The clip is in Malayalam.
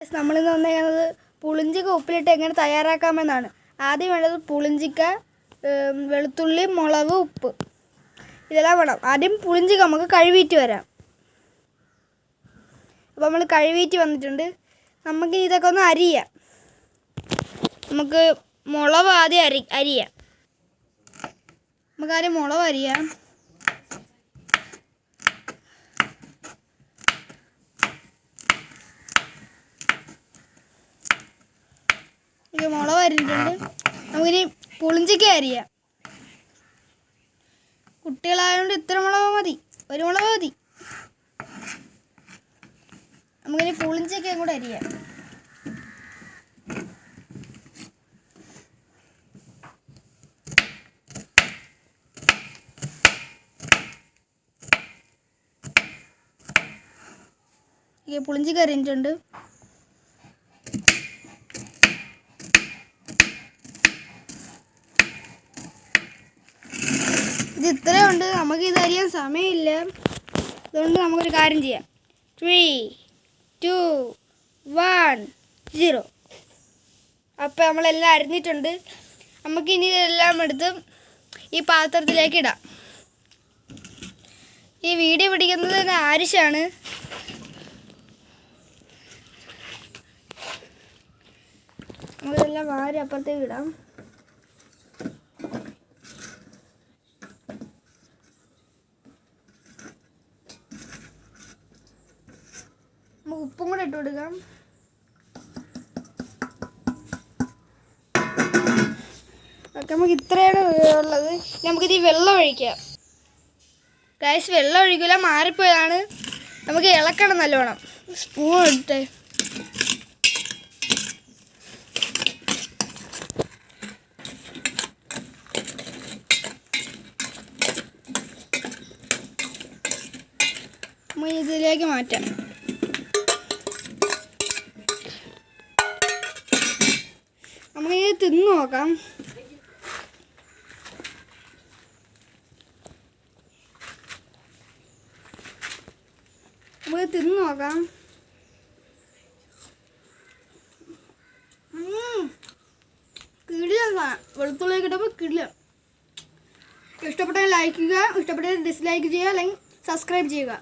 നമ്മളിന്ന് വന്നേക്കുന്നത് പുളിഞ്ചിക്ക ഉപ്പിലിട്ട് എങ്ങനെ തയ്യാറാക്കാമെന്നാണ്. ആദ്യം വേണ്ടത് പുളിഞ്ചിക്ക, വെളുത്തുള്ളി, മുളക്, ഉപ്പ് ഇതെല്ലാം വേണം. ആദ്യം പുളിഞ്ചിക്ക നമുക്ക് കഴുകിയിട്ട് വരാം. അപ്പോൾ നമ്മൾ കഴുകിയിട്ട് വന്നിട്ടുണ്ട്. നമുക്ക് ഇതൊക്കെ ഒന്ന് അരിയാം. നമുക്ക് മുളക് ആദ്യം അരിയാം. നമുക്കാദ്യം മുളക് അരിയാം. ഇത് മുളക് അരിഞ്ഞിട്ടുണ്ട്. നമുക്കിനി പുളിഞ്ചിക്ക അരിയാം. കുട്ടികളായതുകൊണ്ട് ഇത്ര മുളക് മതി, ഒരു മുളക് മതി. നമുക്കിനി പുളിഞ്ചിക്കയും കൂടെ അരിയാം. ഈ പുളിഞ്ചിക്ക അരിഞ്ഞിട്ടുണ്ട്. ഇത് ഇത്രയുണ്ട്. നമുക്കിത് അരിയാൻ സമയമില്ല. അതുകൊണ്ട് നമുക്കൊരു കാര്യം ചെയ്യാം. 3, 2, 1, 0. അപ്പോൾ നമ്മളെല്ലാം അരിഞ്ഞിട്ടുണ്ട്. നമുക്കിനി ഇതെല്ലാം എടുത്ത് ഈ പാത്രത്തിലേക്ക് ഇടാം. ഈ വീഡിയോ പിടിക്കുന്നത് ആരിഷാണ്. നമുക്കിതെല്ലാം വാരി അപ്പുറത്തേക്ക് ഇടാം. നമുക്ക് ഉപ്പും കൂടെ ഇട്ട് കൊടുക്കാം. ഓക്കെ, നമുക്ക് ഇത്രയാണ് ഉള്ളത്. നമുക്കിത് വെള്ളം ഒഴിക്കാം. ഗൈസ്, വെള്ളം ഒഴിക്കില്ല, മാറിപ്പോയതാണ്. നമുക്ക് ഇളക്കണം നല്ലോണം. സ്പൂൺ ഇട്ടേ. നമുക്ക് ഇതിലേക്ക് മാറ്റാം. നമുക്കിത് തിന്ന് നോക്കാം. നമുക്ക് തിന്ന് നോക്കാം. കിടിലം. വെളുത്തുള്ളി കിട്ടുമ്പോൾ കിടിലം. ഇഷ്ടപ്പെട്ടെങ്കിൽ ലൈക്ക് ചെയ്യുക, ഇഷ്ടപ്പെട്ടെങ്കിൽ ഡിസ്ലൈക്ക് ചെയ്യുക, അല്ലെങ്കിൽ സബ്സ്ക്രൈബ് ചെയ്യുക.